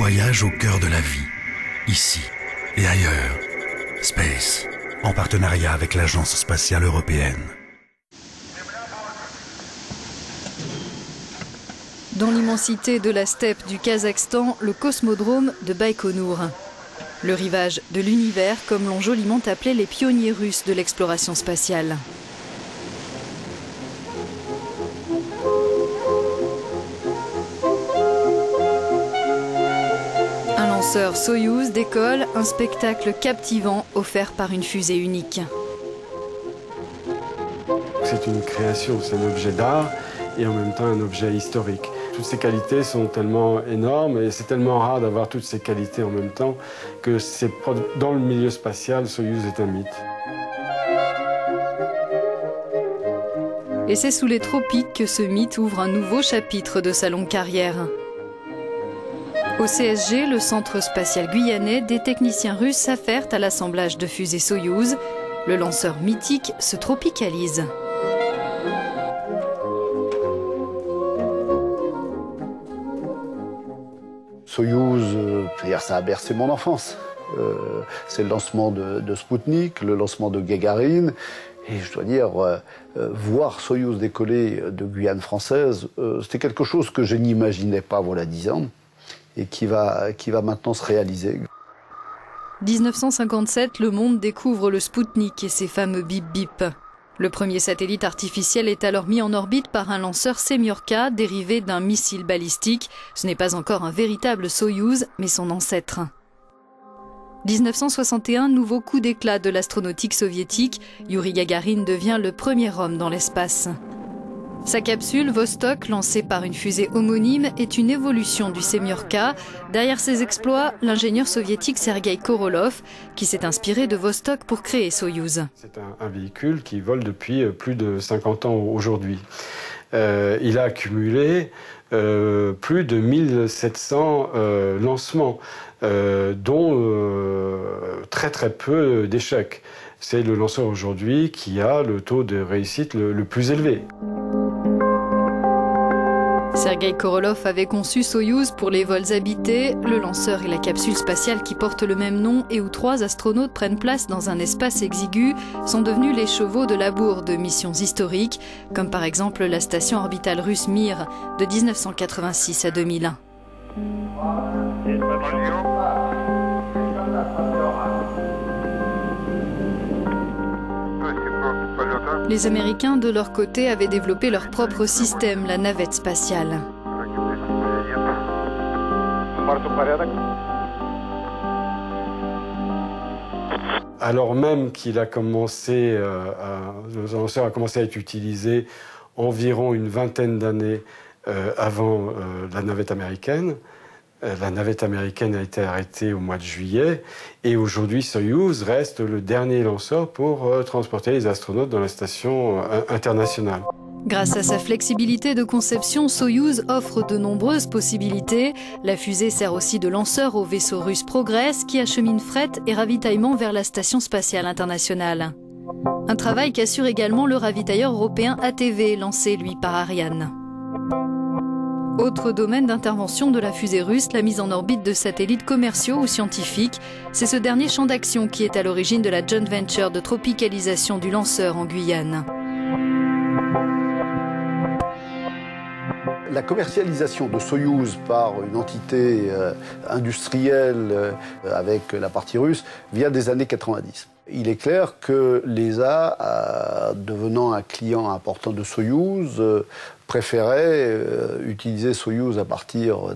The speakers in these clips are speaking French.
voyage au cœur de la vie, ici et ailleurs. Space, en partenariat avec l'Agence spatiale européenne. Dans l'immensité de la steppe du Kazakhstan, le cosmodrome de Baïkonour. Le rivage de l'univers, comme l'ont joliment appelé les pionniers russes de l'exploration spatiale. Un lanceur Soyouz décolle, un spectacle captivant offert par une fusée unique. C'est une création, c'est un objet d'art et en même temps un objet historique. Toutes ces qualités sont tellement énormes et c'est tellement rare d'avoir toutes ces qualités en même temps que dans le milieu spatial, Soyouz est un mythe. Et c'est sous les tropiques que ce mythe ouvre un nouveau chapitre de sa longue carrière. Au CSG, le centre spatial guyanais, des techniciens russes s'affairent à l'assemblage de fusées Soyouz. Le lanceur mythique se tropicalise. Soyouz, ça a bercé mon enfance. C'est le lancement de Spoutnik, le lancement de Gagarine. Et je dois dire, voir Soyouz décoller de Guyane française, c'était quelque chose que je n'imaginais pas voilà 10 ans et qui va maintenant se réaliser. 1957, le monde découvre le Spoutnik et ses fameux bip-bip. Le premier satellite artificiel est alors mis en orbite par un lanceur Semyorka dérivé d'un missile balistique. Ce n'est pas encore un véritable Soyouz, mais son ancêtre. 1961, nouveau coup d'éclat de l'astronautique soviétique. Youri Gagarin devient le premier homme dans l'espace. Sa capsule Vostok, lancée par une fusée homonyme, est une évolution du Semyorka. Derrière ses exploits, l'ingénieur soviétique Sergueï Korolev, qui s'est inspiré de Vostok pour créer Soyouz. C'est un véhicule qui vole depuis plus de 50 ans aujourd'hui. Il a accumulé plus de 1700 lancements, dont très peu d'échecs. C'est le lanceur aujourd'hui qui a le taux de réussite le plus élevé. Sergueï Korolev avait conçu Soyouz pour les vols habités, le lanceur et la capsule spatiale qui porte le même nom et où 3 astronautes prennent place dans un espace exigu sont devenus les chevaux de labour de missions historiques, comme par exemple la station orbitale russe Mir de 1986 à 2001. Les Américains, de leur côté, avaient développé leur propre système, la navette spatiale. Alors même qu'il a commencé, le lanceur a commencé à être utilisé environ une vingtaine d'années avant la navette américaine. La navette américaine a été arrêtée au mois de juillet et aujourd'hui Soyouz reste le dernier lanceur pour transporter les astronautes dans la station internationale. Grâce à sa flexibilité de conception, Soyouz offre de nombreuses possibilités. La fusée sert aussi de lanceur au vaisseau russe Progress qui achemine fret et ravitaillement vers la station spatiale internationale. Un travail qu'assure également le ravitailleur européen ATV, lancé lui par Ariane. Autre domaine d'intervention de la fusée russe, la mise en orbite de satellites commerciaux ou scientifiques. C'est ce dernier champ d'action qui est à l'origine de la joint venture de tropicalisation du lanceur en Guyane. La commercialisation de Soyouz par une entité industrielle avec la partie russe vient des années 90. Il est clair que l'ESA, devenant un client important de Soyouz, préférait utiliser Soyouz à partir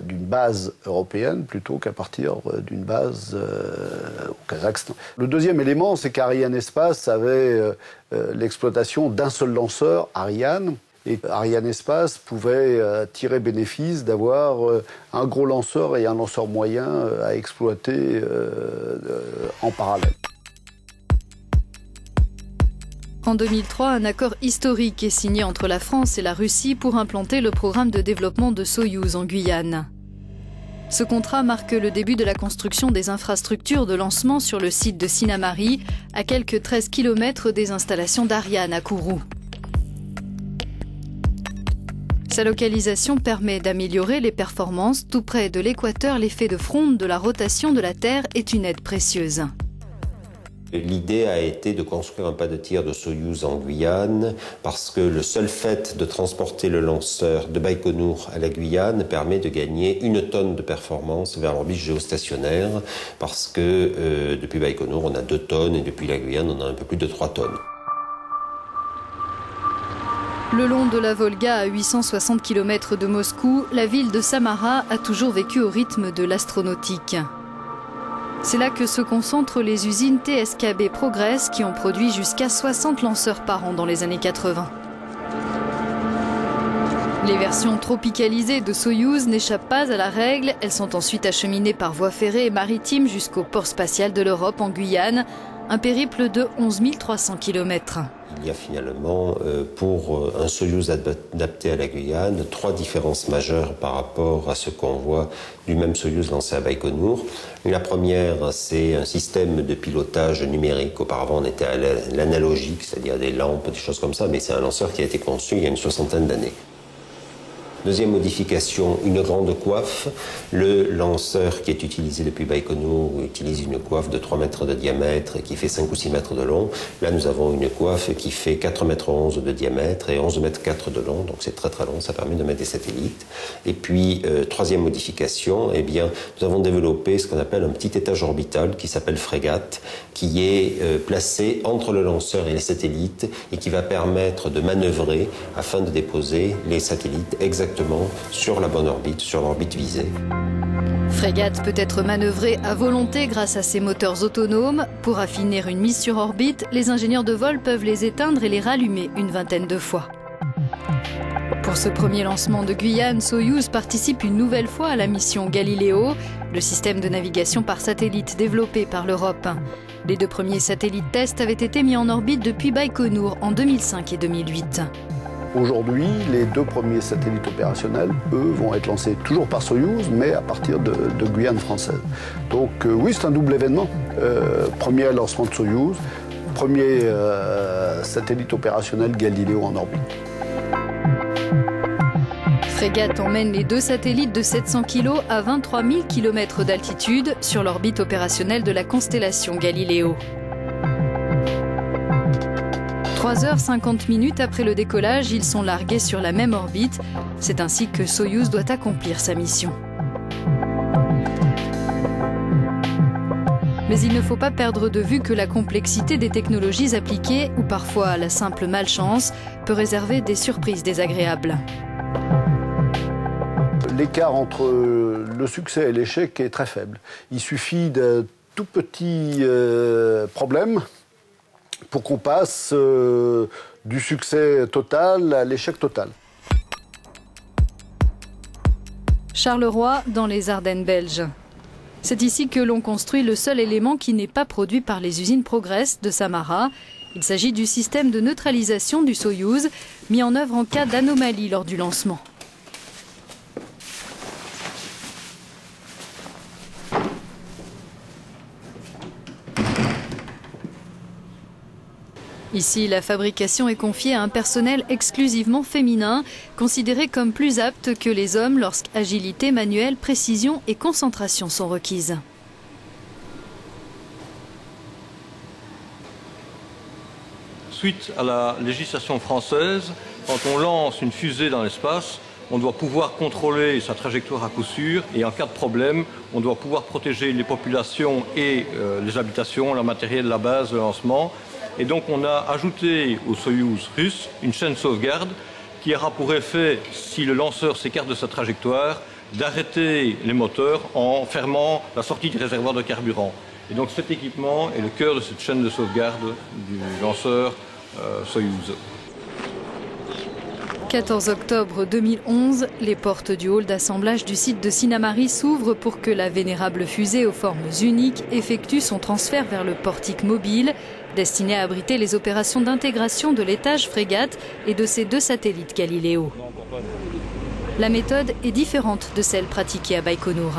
d'une base européenne plutôt qu'à partir d'une base au Kazakhstan. Le deuxième élément, c'est qu'Ariane Espace avait l'exploitation d'un seul lanceur, Ariane, et Ariane Espace pouvait tirer bénéfice d'avoir un gros lanceur et un lanceur moyen à exploiter en parallèle. En 2003, un accord historique est signé entre la France et la Russie pour implanter le programme de développement de Soyouz en Guyane. Ce contrat marque le début de la construction des infrastructures de lancement sur le site de Sinnamary, à quelques 13 km des installations d'Ariane à Kourou. Sa localisation permet d'améliorer les performances. Tout près de l'équateur, l'effet de fronde de la rotation de la Terre est une aide précieuse. L'idée a été de construire un pas de tir de Soyouz en Guyane parce que le seul fait de transporter le lanceur de Baïkonour à la Guyane permet de gagner 1 tonne de performance vers l'orbite géostationnaire parce que depuis Baïkonour on a 2 tonnes et depuis la Guyane on a un peu plus de 3 tonnes. Le long de la Volga, à 860 km de Moscou, la ville de Samara a toujours vécu au rythme de l'astronautique. C'est là que se concentrent les usines TSKB Progress qui ont produit jusqu'à 60 lanceurs par an dans les années 80. Les versions tropicalisées de Soyouz n'échappent pas à la règle. Elles sont ensuite acheminées par voie ferrée et maritime jusqu'au port spatial de l'Europe en Guyane. Un périple de 11 300 km. Il y a finalement, pour un Soyouz adapté à la Guyane, 3 différences majeures par rapport à ce qu'on voit du même Soyouz lancé à Baïkonour. La première, c'est un système de pilotage numérique. Auparavant, on était à l'analogique, c'est-à-dire des lampes, des choses comme ça, mais c'est un lanceur qui a été conçu il y a une 60aine d'années. Deuxième modification, une grande coiffe. Le lanceur qui est utilisé depuis Baïkonour utilise une coiffe de 3 mètres de diamètre et qui fait 5 ou 6 mètres de long. Là, nous avons une coiffe qui fait 4,11 mètres de diamètre et 11,4 mètres de long. Donc c'est très très long, ça permet de mettre des satellites. Et puis, troisième modification, eh bien, nous avons développé ce qu'on appelle un petit étage orbital qui s'appelle Frégate, qui est placé entre le lanceur et les satellites et qui va permettre de manœuvrer afin de déposer les satellites exactement sur la bonne orbite, sur l'orbite visée. Frégate peut être manœuvrée à volonté grâce à ses moteurs autonomes. Pour affiner une mise sur orbite, les ingénieurs de vol peuvent les éteindre et les rallumer une vingtaine de fois. Pour ce premier lancement de Guyane, Soyouz participe une nouvelle fois à la mission Galileo, le système de navigation par satellite développé par l'Europe. Les 2 premiers satellites tests avaient été mis en orbite depuis Baïkonour en 2005 et 2008. Aujourd'hui, les 2 premiers satellites opérationnels, eux, vont être lancés toujours par Soyouz, mais à partir de Guyane française. Donc oui, c'est un double événement. Premier lancement de Soyouz, premier satellite opérationnel Galileo en orbite. Frégate emmène les 2 satellites de 700 kg à 23 000 km d'altitude sur l'orbite opérationnelle de la constellation Galileo. 3h50 après le décollage, ils sont largués sur la même orbite. C'est ainsi que Soyouz doit accomplir sa mission. Mais il ne faut pas perdre de vue que la complexité des technologies appliquées, ou parfois la simple malchance, peut réserver des surprises désagréables. L'écart entre le succès et l'échec est très faible. Il suffit d'un tout petit problème pour qu'on passe du succès total à l'échec total. Charleroi, dans les Ardennes belges. C'est ici que l'on construit le seul élément qui n'est pas produit par les usines Progress de Samara. Il s'agit du système de neutralisation du Soyouz, mis en œuvre en cas d'anomalie lors du lancement. Ici, la fabrication est confiée à un personnel exclusivement féminin, considéré comme plus apte que les hommes lorsqu'agilité manuelle, précision et concentration sont requises. Suite à la législation française, quand on lance une fusée dans l'espace, on doit pouvoir contrôler sa trajectoire à coup sûr et en cas de problème, on doit pouvoir protéger les populations et les habitations, le matériel, la base, le lancement. Et donc on a ajouté au Soyouz russe une chaîne de sauvegarde qui aura pour effet, si le lanceur s'écarte de sa trajectoire, d'arrêter les moteurs en fermant la sortie du réservoir de carburant. Et donc cet équipement est le cœur de cette chaîne de sauvegarde du lanceur Soyouz. 14 octobre 2011, les portes du hall d'assemblage du site de Sinnamary s'ouvrent pour que la vénérable fusée aux formes uniques effectue son transfert vers le portique mobile, destiné à abriter les opérations d'intégration de l'étage Frégate et de ses 2 satellites Galileo. La méthode est différente de celle pratiquée à Baïkonour.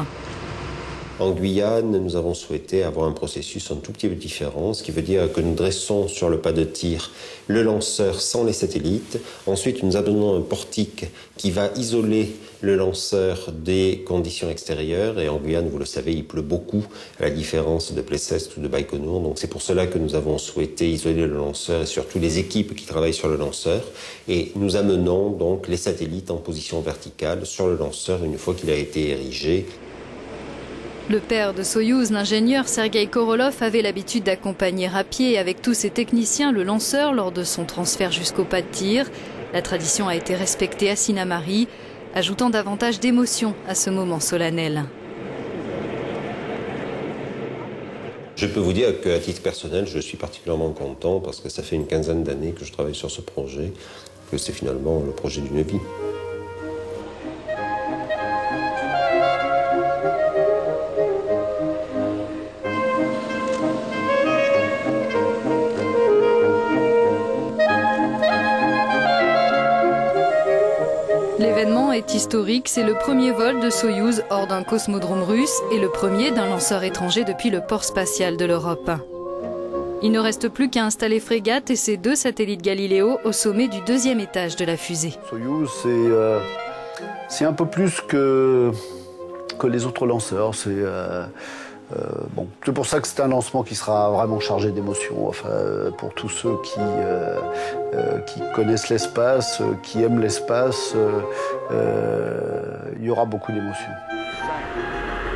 En Guyane, nous avons souhaité avoir un processus un tout petit peu différent, ce qui veut dire que nous dressons sur le pas de tir le lanceur sans les satellites. Ensuite, nous abandonnons un portique qui va isoler le lanceur des conditions extérieures. Et en Guyane, vous le savez, il pleut beaucoup, à la différence de Pleycest ou de Baïkonour. Donc c'est pour cela que nous avons souhaité isoler le lanceur et surtout les équipes qui travaillent sur le lanceur. Et nous amenons donc les satellites en position verticale sur le lanceur une fois qu'il a été érigé. Le père de Soyouz, l'ingénieur Sergueï Korolev, avait l'habitude d'accompagner à pied avec tous ses techniciens le lanceur lors de son transfert jusqu'au pas de tir. La tradition a été respectée à Sinnamary, ajoutant davantage d'émotion à ce moment solennel. Je peux vous dire qu'à titre personnel, je suis particulièrement content parce que ça fait une quinzaine d'années que je travaille sur ce projet, que c'est finalement le projet d'une vie. L'événement est historique, c'est le premier vol de Soyouz hors d'un cosmodrome russe et le premier d'un lanceur étranger depuis le port spatial de l'Europe. Il ne reste plus qu'à installer Frégate et ses 2 satellites Galileo au sommet du 2e étage de la fusée. Soyouz, c'est un peu plus que les autres lanceurs. C'est pour ça que c'est un lancement qui sera vraiment chargé d'émotions. Enfin, pour tous ceux qui connaissent l'espace, qui aiment l'espace, il y aura beaucoup d'émotions.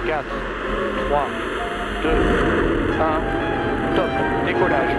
5, 4, 3, 2, 1, top, décollage.